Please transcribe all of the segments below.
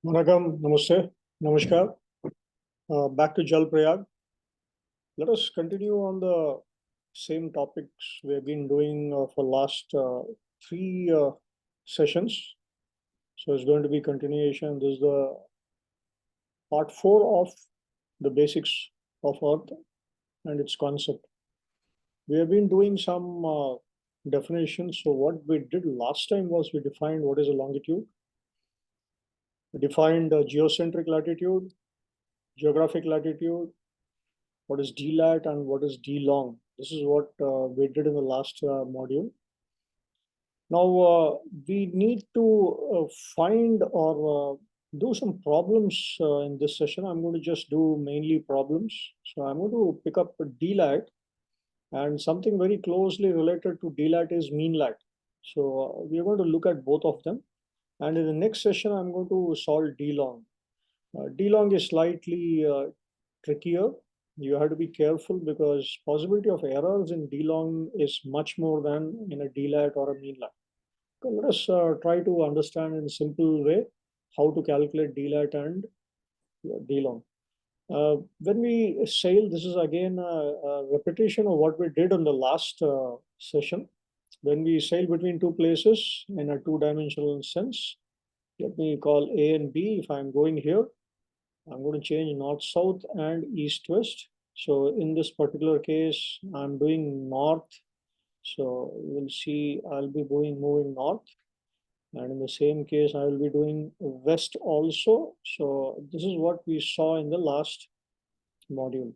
Vanakkam, Namaste, Namaskar. Back to Jal Prayag. Let us continue on the same topics we have been doing for last three sessions. So it's going to be continuation. This is the part 4 of the basics of Earth and its concept. We have been doing some definitions. So what we did last time was we defined what is a longitude. We defined geocentric latitude, geographic latitude, what is D'Lat and what is D-long. This is what we did in the last module. Now we need to find or do some problems in this session. I'm going to just do mainly problems. So I'm going to pick up D'Lat, and something very closely related to D'Lat is mean lat. So we're going to look at both of them. And in the next session, I'm going to solve D-long. D-long is slightly trickier. You have to be careful because possibility of errors in D-long is much more than in a D-lat or a mean lat. So let us try to understand in a simple way how to calculate D-lat and D-long. When we sail, this is again a repetition of what we did on the last session. When we sail between two places in a two-dimensional sense, let me call A and B. If I'm going here, I'm going to change north-south and east-west. So in this particular case, I'm doing north. So you will see I'll be moving north. And in the same case, I will be doing west also. So this is what we saw in the last module.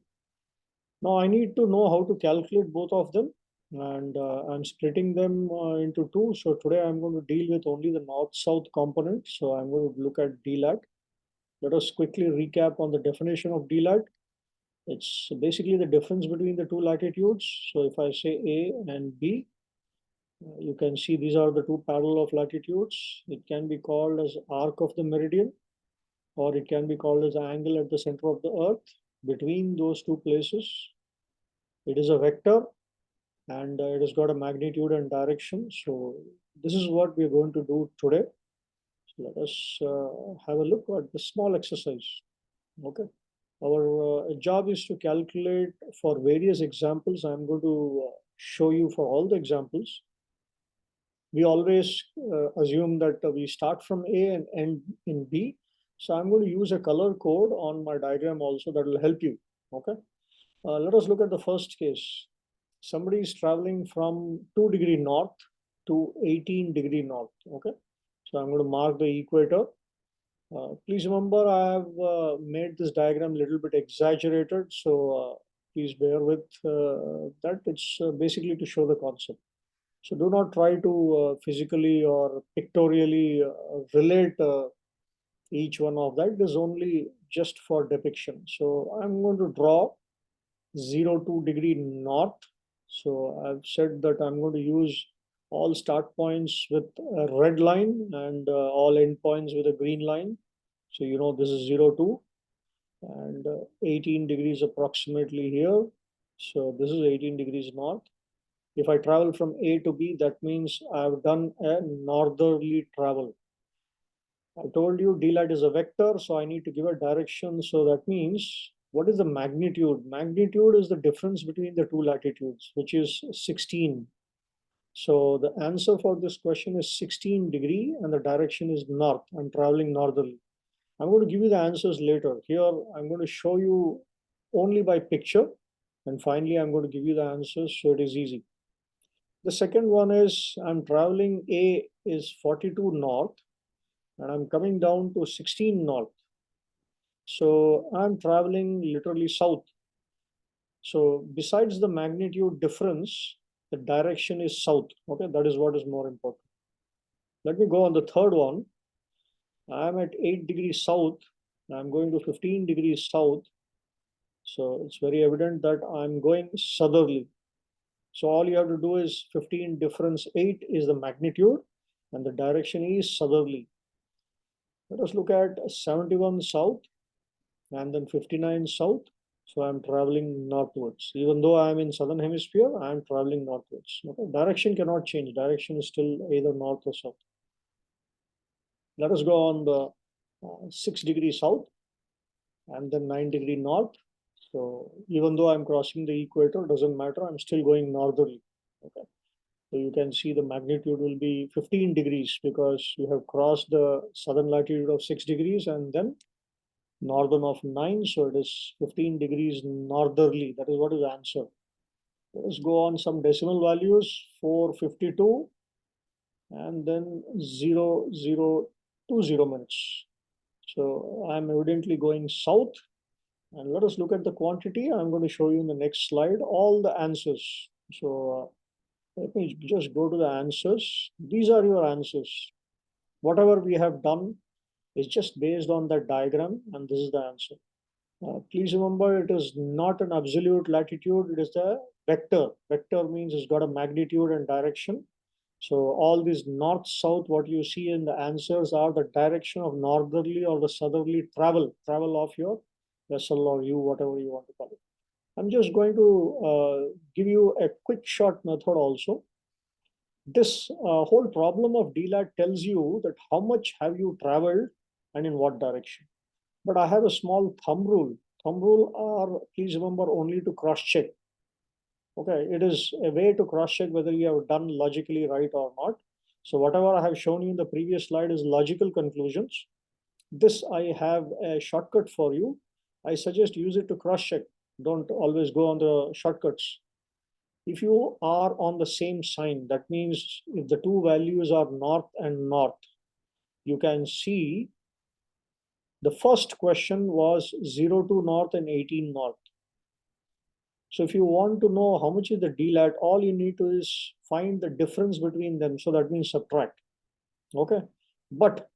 Now I need to know how to calculate both of them. And I'm splitting them into two. So today I'm going to deal with only the north-south component. So I'm going to look at D'Lat. Let us quickly recap on the definition of D'Lat. It's basically the difference between the two latitudes. So if I say A and B, you can see these are the two parallel of latitudes. It can be called as arc of the meridian, or it can be called as angle at the center of the earth between those two places. It is a vector, and it has got a magnitude and direction. So this is what we're going to do today. So let us have a look at the small exercise. Okay. Our job is to calculate for various examples. I'm going to show you for all the examples. We always assume that we start from A and end in B. So I'm going to use a color code on my diagram also that will help you. Okay. Let us look at the first case. Somebody is traveling from 2° north to 18° north. Okay. So I'm going to mark the equator. Please remember, I have made this diagram a little bit exaggerated, so please bear with that. It's basically to show the concept. So do not try to physically or pictorially relate each one of that. It is only just for depiction. So I'm going to draw 0 to 2° north. So I've said that I'm going to use all start points with a red line and all end points with a green line. So you know this is 0, 2 and 18 degrees approximately here. So this is 18 degrees north. If I travel from A to B, that means I've done a northerly travel. I told you D'Lat is a vector, so I need to give a direction. So that means what is the magnitude? Magnitude is the difference between the two latitudes, which is 16. So the answer for this question is 16° and the direction is north. I'm traveling northerly. I'm going to give you the answers later. Here, I'm going to show you only by picture. And finally, I'm going to give you the answers so it is easy. The second one is I'm traveling, A is 42 north and I'm coming down to 16 north. So I'm traveling literally south. So besides the magnitude difference, the direction is south. Okay, that is what is more important. Let me go on the third one. I'm at 8 degrees south. I'm going to 15 degrees south. So it's very evident that I'm going southerly. So all you have to do is 15 difference 8 is the magnitude and the direction is southerly. Let us look at 71 south and then 59 south. So I'm traveling northwards. Even though I'm in southern hemisphere, I'm traveling northwards. Okay? Direction cannot change. Direction is still either north or south. Let us go on the 6 degrees south, and then 9 degree north. So even though I'm crossing the equator, doesn't matter, I'm still going northerly. Okay. So you can see the magnitude will be 15 degrees because you have crossed the southern latitude of 6 degrees and then northern of 9. So it is 15 degrees northerly. That is what is the answer. Let us go on some decimal values, 452 and then 0020 minutes. So I'm evidently going south. And let us look at the quantity. I'm going to show you in the next slide all the answers. So let me just go to the answers. These are your answers. Whatever we have done is just based on that diagram, and this is the answer. Please remember, it is not an absolute latitude, it is a vector. Vector means it's got a magnitude and direction. So all these north-south, what you see in the answers are the direction of northerly or the southerly travel of your vessel or you, whatever you want to call it. I'm just going to give you a quick short method also. This whole problem of D'Lat tells you that how much have you traveled and in what direction. But I have a small thumb rule. Thumb rule are, please remember, only to cross check. Okay, it is a way to cross check whether you have done logically right or not. So whatever I have shown you in the previous slide is logical conclusions. This I have a shortcut for you. I suggest use it to cross check. Don't always go on the shortcuts. If you are on the same sign, that means if the two values are north and north, you can see the first question was 02 north and 18 north. So if you want to know how much is the D'Lat, all you need to is find the difference between them. So that means subtract. Okay. But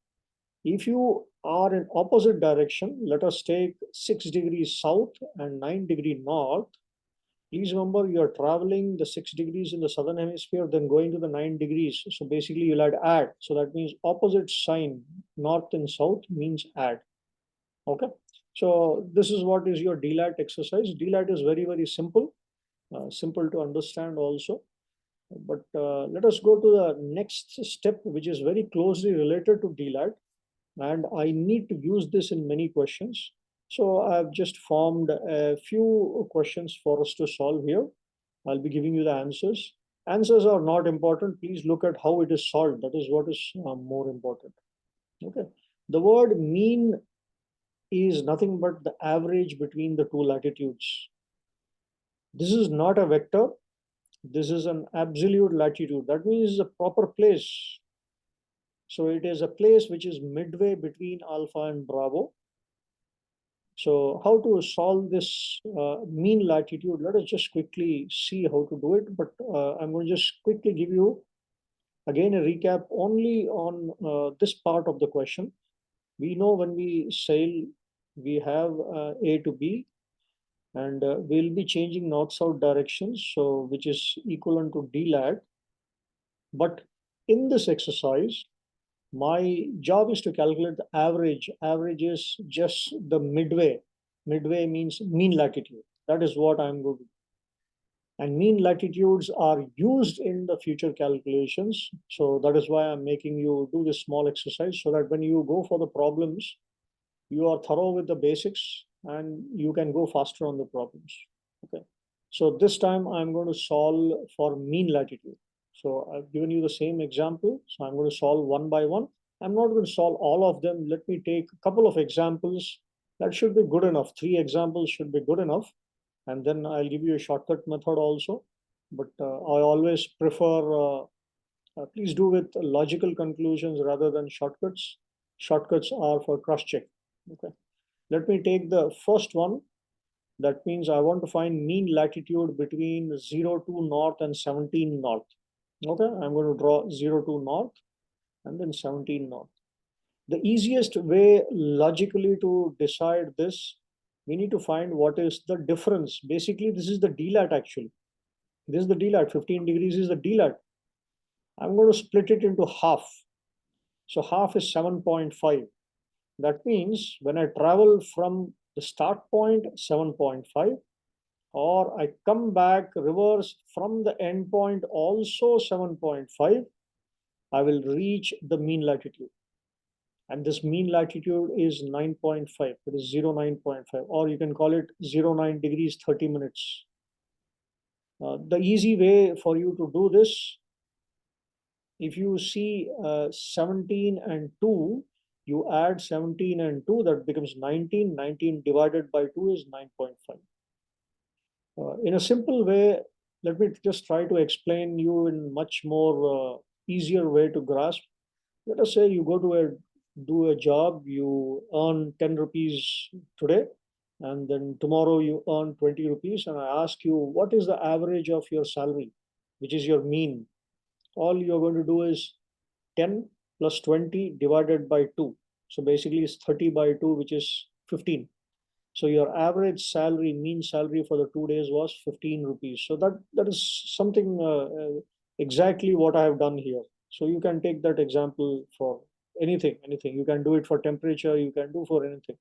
if you are in opposite direction, let us take 6 degrees south and 9 degree north. Please remember you are traveling the 6 degrees in the southern hemisphere, then going to the 9 degrees. So basically you'll add. So that means opposite sign, north and south means add. Okay. So this is what is your D'Lat exercise. D'Lat is very, very simple, simple to understand also. But let us go to the next step, which is very closely related to D'Lat. And I need to use this in many questions. So I've just formed a few questions for us to solve here. I'll be giving you the answers. Answers are not important. Please look at how it is solved. That is what is more important. Okay. The word mean is nothing but the average between the two latitudes. This is not a vector. This is an absolute latitude. That means a proper place. So it is a place which is midway between alpha and bravo. So how to solve this mean latitude? Let us just quickly see how to do it. But I'm going to just quickly give you again a recap only on this part of the question. We know when we sail, we have A to B, and we'll be changing north-south directions, so which is equivalent to D'Lat. But in this exercise, my job is to calculate the average. Average is just the midway. Midway means mean latitude. That is what I'm going to do. And mean latitudes are used in the future calculations. So that is why I'm making you do this small exercise so that when you go for the problems, you are thorough with the basics and you can go faster on the problems. Okay. So this time I'm going to solve for mean latitude. So I've given you the same example. So I'm going to solve one by one. I'm not going to solve all of them. Let me take a couple of examples. That should be good enough. 3 examples should be good enough. And then I'll give you a shortcut method also. But I always prefer, please do with logical conclusions rather than shortcuts. Shortcuts are for cross-check. Okay. Let me take the first one. That means I want to find mean latitude between 02 north and 17 north. Okay, I'm going to draw 02 north and then 17 north. The easiest way logically to decide this, we need to find what is the difference. Basically, this is the D'Lat actually. This is the D'Lat, 15 degrees is the D'Lat. I'm going to split it into half. So half is 7.5. That means when I travel from the start point 7.5, or I come back reverse from the end point also 7.5, I will reach the mean latitude. And And this mean latitude is 9.5. It is 09.5, or you can call it 09 degrees 30 minutes. The easy way for you to do this, if you see 17 and 2, you add 17 and 2, that becomes 19. 19 divided by 2 is 9.5. In a simple way, let me just try to explain you in much more easier way to grasp. Let us say you go to do a job, you earn 10 rupees today, and then tomorrow you earn 20 rupees, and I ask you, what is the average of your salary, which is your mean? All you're going to do is 10 plus 20 divided by 2. So basically it's 30 by 2, which is 15. So your average salary, mean salary for the 2 days was 15 rupees. So that is something exactly what I have done here. So you can take that example for anything. You can do it for temperature, you can do for anything.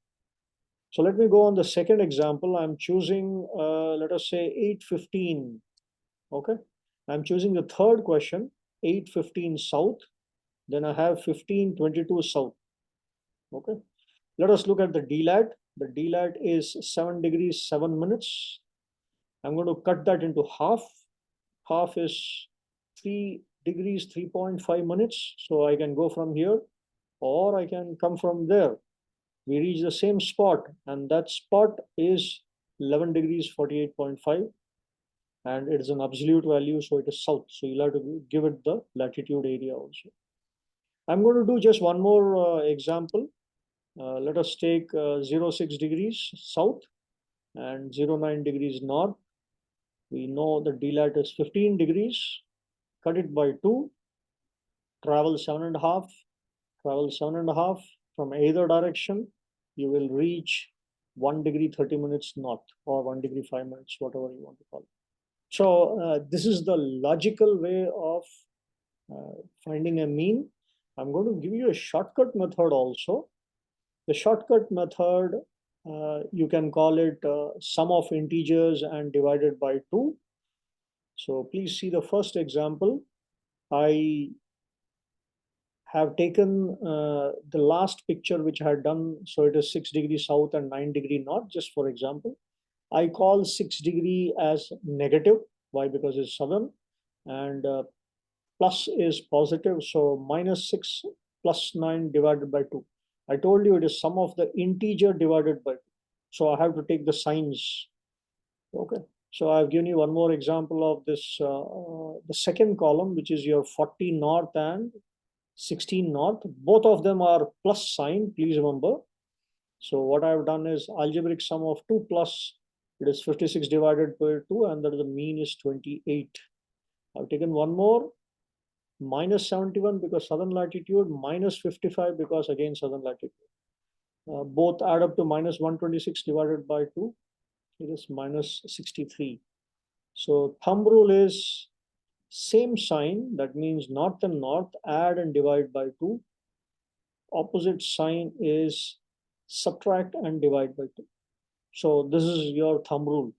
So let me go on the second example. I'm choosing, let us say 8:15. Okay. I'm choosing the third question, 8:15 south. Then I have 15:22 south. Okay. Let us look at the D'Lat. The D'Lat is 7 degrees 7 minutes. I'm going to cut that into half. Half is 3 degrees 3.5 minutes. So I can go from here, or I can come from there. We reach the same spot, and that spot is 11 degrees 48.5, and it is an absolute value, so it is south. So you'll have to give it the latitude area also. I'm going to do just one more example. Let us take 06 degrees south and 09 degrees north. We know the D'Lat is 15 degrees. Cut it by 2. Travel 7.5. Travel 7.5 from either direction. You will reach 1 degree 30 minutes north, or 1 degree 5 minutes, whatever you want to call it. So this is the logical way of finding a mean. I'm going to give you a shortcut method also. The shortcut method, you can call it sum of integers and divided by 2. So please see the first example. I have taken the last picture which I had done. So it is 6 degrees south and 9 degree north, just for example. I call 6 degree as negative. Why? Because it's southern. And plus is positive. So -6 plus 9 divided by 2. I told you it is sum of the integer divided by 2. So I have to take the signs. Okay. So I've given you one more example of this, the second column, which is your 40 north and 16 north. Both of them are plus sign, please remember. So what I've done is algebraic sum of 2 plus, it is 56 divided by 2, and that the mean is 28. I've taken one more, -71 because southern latitude, -55 because again southern latitude. Both add up to -126 divided by 2. It is -63. So thumb rule is same sign. That means north and north, add and divide by 2. Opposite sign is subtract and divide by 2. So this is your thumb rule.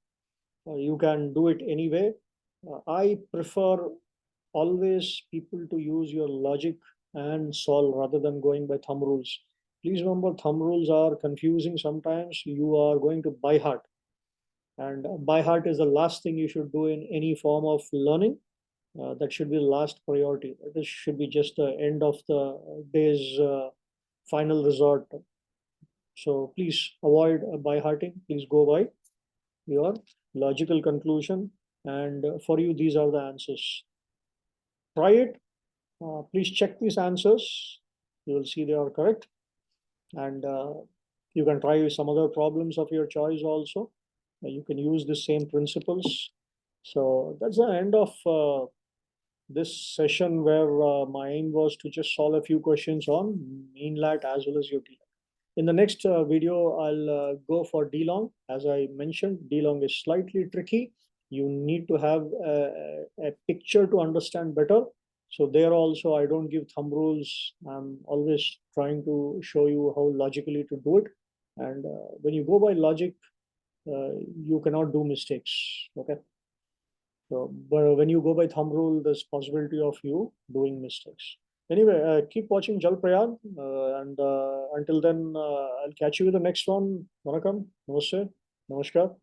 You can do it anyway. I prefer always people to use your logic and solve rather than going by thumb rules. Please remember, thumb rules are confusing sometimes. You are going to by heart, and by heart is the last thing you should do in any form of learning. That should be the last priority. This should be just the end of the day's final resort. So please avoid by hearting. Please go by your logical conclusion. And for you, these are the answers. Try it. Please check these answers. You will see they are correct. And you can try some other problems of your choice also. You can use the same principles. So that's the end of this session, where my aim was to just solve a few questions on mean lat as well as your D'Lat. In the next video, I'll go for D-long. As I mentioned, D-long is slightly tricky. You need to have a picture to understand better. So there also, I don't give thumb rules. I'm always trying to show you how logically to do it. And when you go by logic, you cannot do mistakes. Okay. So, but when you go by thumb rule, there's possibility of you doing mistakes. Anyway, keep watching Jal Prayag, and until then, I'll catch you with the next one. Vanakkam, namaste, namaskar.